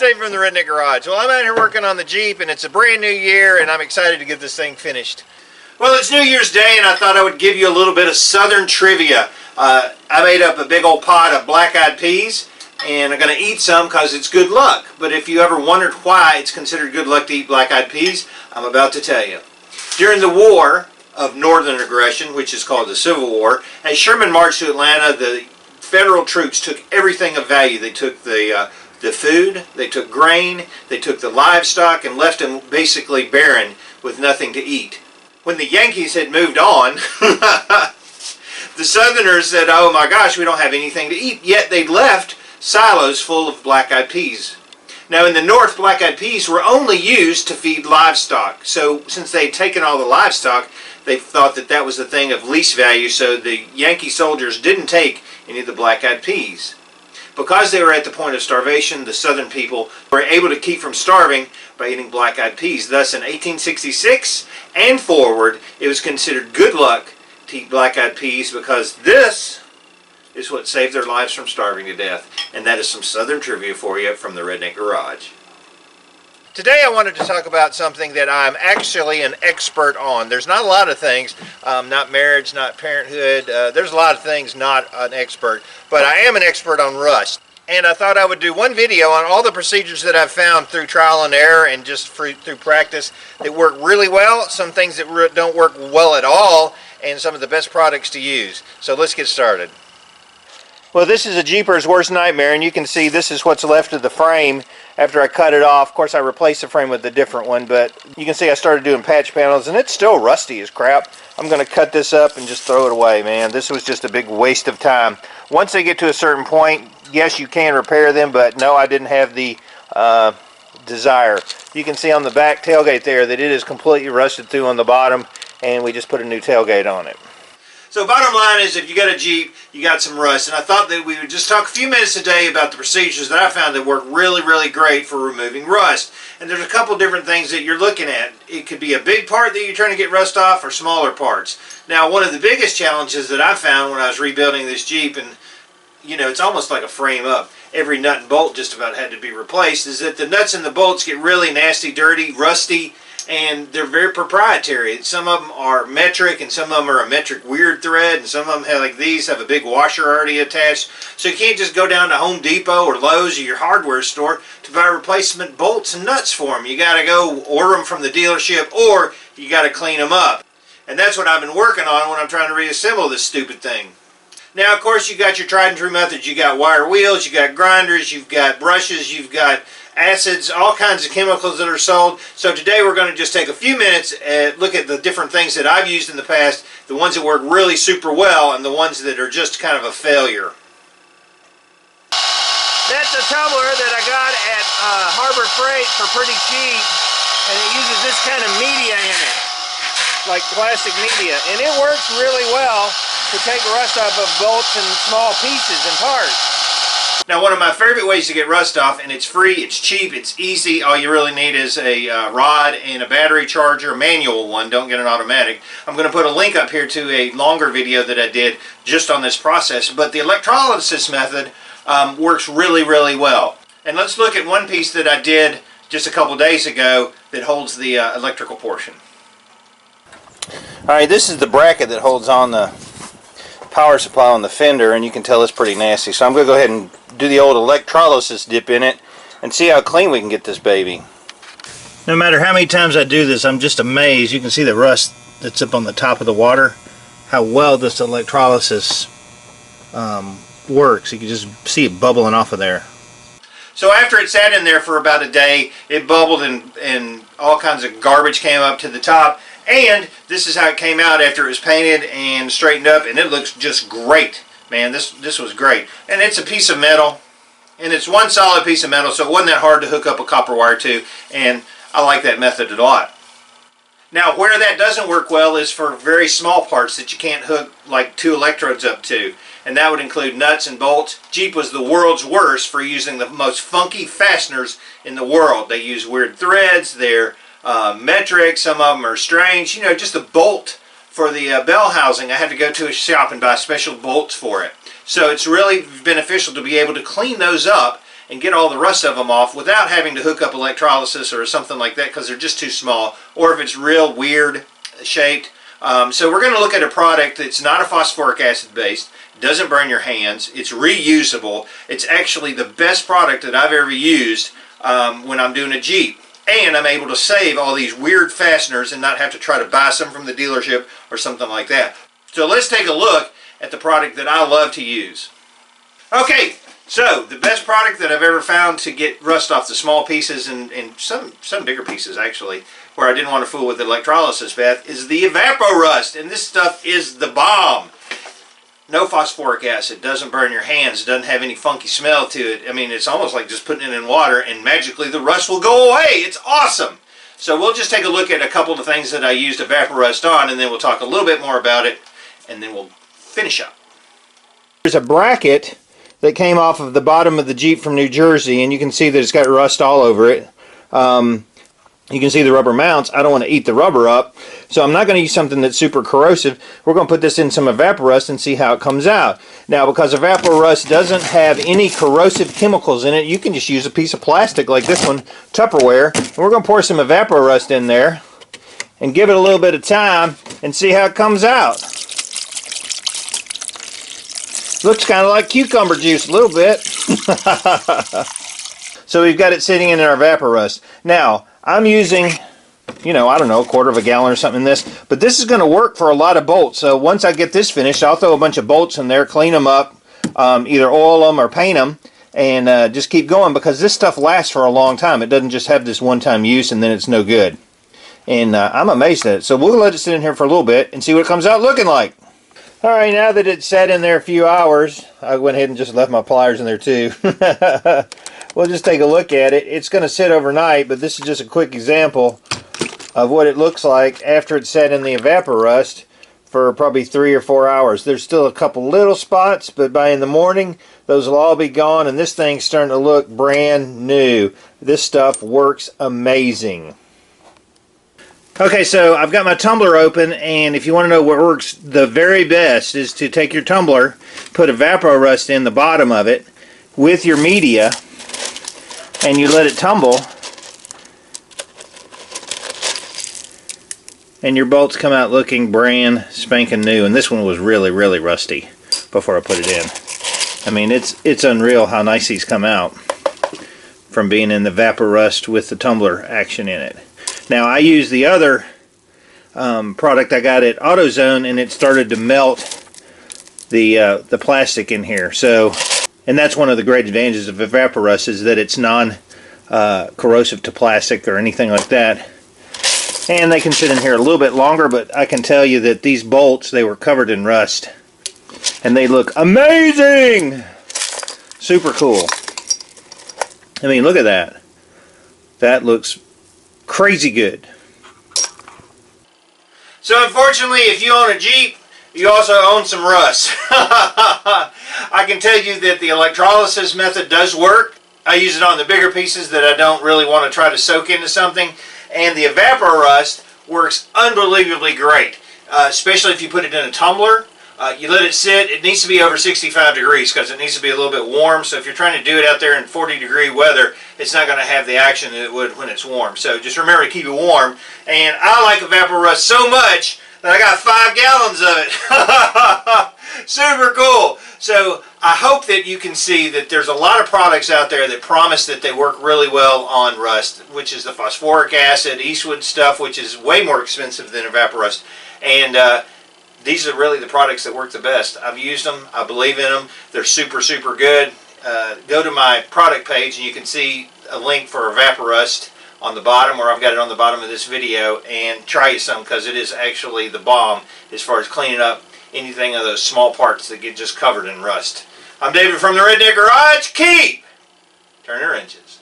Dave from the Redneck Garage. Well, I'm out here working on the Jeep, and it's a brand new year, and I'm excited to get this thing finished. Well, it's New Year's Day, and I thought I would give you a little bit of Southern trivia. I made up a big old pot of black-eyed peas, and I'm going to eat some because it's good luck. But if you ever wondered why it's considered good luck to eat black-eyed peas, I'm about to tell you. During the War of Northern Aggression, which is called the Civil War, as Sherman marched to Atlanta, the Federal troops took everything of value. They took the food, they took grain, they took the livestock, and left them basically barren with nothing to eat. When the Yankees had moved on, the Southerners said, oh my gosh, we don't have anything to eat. Yet they left silos full of black-eyed peas. Now in the North, black-eyed peas were only used to feed livestock. So since they had taken all the livestock, they thought that that was the thing of least value, so the Yankee soldiers didn't take any of the black-eyed peas. Because they were at the point of starvation, the Southern people were able to keep from starving by eating black-eyed peas. Thus, in 1866 and forward, it was considered good luck to eat black-eyed peas because this is what saved their lives from starving to death. And that is some Southern trivia for you from the Redneck Garage. Today I wanted to talk about something that I'm actually an expert on. There's not a lot of things, not marriage, not parenthood, there's a lot of things not an expert, but I am an expert on rust. And I thought I would do one video on all the procedures that I've found through trial and error and just through practice that work really well, some things that don't work well at all, and some of the best products to use. So let's get started. Well, this is a Jeeper's worst nightmare, and you can see this is what's left of the frame after I cut it off. Of course, I replaced the frame with a different one, but you can see I started doing patch panels, and it's still rusty as crap. I'm going to cut this up and just throw it away, man. This was just a big waste of time. Once they get to a certain point, yes, you can repair them, but no, I didn't have the desire. You can see on the back tailgate there that it is completely rusted through on the bottom, and we just put a new tailgate on it. So bottom line is, if you got a Jeep, you got some rust, and I thought that we would just talk a few minutes today about the procedures that I found that work really, really great for removing rust. And there's a couple different things that you're looking at. It could be a big part that you're trying to get rust off, or smaller parts. Now, one of the biggest challenges that I found when I was rebuilding this Jeep, and you know, it's almost like a frame up, every nut and bolt just about had to be replaced, is that the nuts and the bolts get really nasty, dirty, rusty, and they're very proprietary. Some of them are metric, and some of them are a metric weird thread, and some of them have, like these, have a big washer already attached. So you can't just go down to Home Depot or Lowe's or your hardware store to buy replacement bolts and nuts for them. You got to go order them from the dealership, or you got to clean them up. And that's what I've been working on when I'm trying to reassemble this stupid thing. Now, of course, you got your tried and true methods. You got wire wheels, you got grinders, you've got brushes, you've got acids, all kinds of chemicals that are sold. So today we're going to just take a few minutes and look at the different things that I've used in the past, the ones that work really super well, and the ones that are just kind of a failure. That's a tumbler that I got at Harbor Freight for pretty cheap, and it uses this kind of media in it, like plastic media, and it works really well to take rust off of bolts and small pieces and parts. Now, one of my favorite ways to get rust off, and it's free, it's cheap, it's easy. All you really need is a rod and a battery charger, a manual one, don't get an automatic. I'm going to put a link up here to a longer video that I did just on this process. But the electrolysis method works really, really well. And let's look at one piece that I did just a couple days ago that holds the electrical portion. Alright, this is the bracket that holds on the power supply on the fender, and you can tell it's pretty nasty. So I'm going to go ahead and do the old electrolysis dip in it and see how clean we can get this baby. No matter how many times I do this, I'm just amazed. You can see the rust that's up on the top of the water, how well this electrolysis works. You can just see it bubbling off of there. So after it sat in there for about a day, it bubbled and all kinds of garbage came up to the top. And this is how it came out after it was painted and straightened up, and it looks just great. Man, this was great. And it's a piece of metal, and it's one solid piece of metal, so it wasn't that hard to hook up a copper wire to, and I like that method a lot. Now, where that doesn't work well is for very small parts that you can't hook like 2 electrodes up to, and that would include nuts and bolts. Jeep was the world's worst for using the most funky fasteners in the world. They use weird threads, they're metric, some of them are strange. You know, just the bolt for the bell housing, I had to go to a shop and buy special bolts for it. So it's really beneficial to be able to clean those up and get all the rest of them off without having to hook up electrolysis or something like that, because they're just too small, or if it's real weird shaped. So we're going to look at a product that's not a phosphoric acid based, doesn't burn your hands, it's reusable. It's actually the best product that I've ever used when I'm doing a Jeep. And I'm able to save all these weird fasteners and not have to try to buy some from the dealership or something like that. So let's take a look at the product that I love to use. Okay, so the best product that I've ever found to get rust off the small pieces and some bigger pieces actually, where I didn't want to fool with the electrolysis bath, is the Evapo-Rust. And this stuff is the bomb. No phosphoric acid, doesn't burn your hands, doesn't have any funky smell to it. I mean, it's almost like just putting it in water and magically the rust will go away. It's awesome. So we'll just take a look at a couple of the things that I used Evapo-Rust on, and then we'll talk a little bit more about it, and then we'll finish up. There's a bracket that came off of the bottom of the Jeep from New Jersey, and you can see that it's got rust all over it. You can see the rubber mounts. I don't want to eat the rubber up, so I'm not going to use something that's super corrosive. We're going to put this in some Evapo-Rust and see how it comes out. Now, because Evapo-Rust doesn't have any corrosive chemicals in it, you can just use a piece of plastic like this one, Tupperware, and we're going to pour some Evapo-Rust in there and give it a little bit of time and see how it comes out. Looks kind of like cucumber juice a little bit. So we've got it sitting in our Evapo-Rust. Now, I'm using, I don't know, 1/4 gallon or something in this, but this is going to work for a lot of bolts. So once I get this finished, I'll throw a bunch of bolts in there, clean them up, either oil them or paint them, and just keep going, because this stuff lasts for a long time. It doesn't just have this one-time use and then it's no good. And I'm amazed at it. So we'll let it sit in here for a little bit and see what it comes out looking like. Alright, now that it's sat in there a few hours, I went ahead and just left my pliers in there too. We'll just take a look at it. It's going to sit overnight, but this is just a quick example of what it looks like after it's sat in the Evapo-Rust for probably 3 or 4 hours. There's still a couple little spots, but by in the morning, those will all be gone, and this thing's starting to look brand new. This stuff works amazing. Okay, so I've got my tumbler open, and if you want to know what works the very best is to take your tumbler, put Evapo-Rust in the bottom of it with your media, and you let it tumble, and your bolts come out looking brand spanking new. And this one was really, really rusty before I put it in. I mean, it's unreal how nice these come out from being in the Evapo-Rust with the tumbler action in it. Now, I use the other product I got at AutoZone, and it started to melt the plastic in here. So, and that's one of the great advantages of Evapo-Rust, is that it's non-corrosive to plastic or anything like that. And they can sit in here a little bit longer, but I can tell you that these bolts, they were covered in rust. And they look amazing! Super cool. I mean, look at that. That looks crazy good. So unfortunately, if you own a Jeep, you also own some rust. I can tell you that the electrolysis method does work. I use it on the bigger pieces that I don't really want to try to soak into something. And the Evapo-Rust works unbelievably great, especially if you put it in a tumbler. You let it sit. It needs to be over 65 degrees because it needs to be a little bit warm. So if you're trying to do it out there in 40-degree weather, it's not going to have the action that it would when it's warm. So just remember to keep it warm. And I like Evapo-Rust so much that I got 5 gallons of it. Super cool. So I hope that you can see that there's a lot of products out there that promise that they work really well on rust, which is the phosphoric acid, Eastwood stuff, which is way more expensive than Evapo-Rust. And these are really the products that work the best. I've used them. I believe in them. They're super, super good. Go to my product page and you can see a link for Evapo-Rust on the bottom, or I've got it on the bottom of this video, and try you some because it is actually the bomb as far as cleaning up anything of those small parts that get just covered in rust. I'm David from the Redneck Garage. Keep turning wrenches.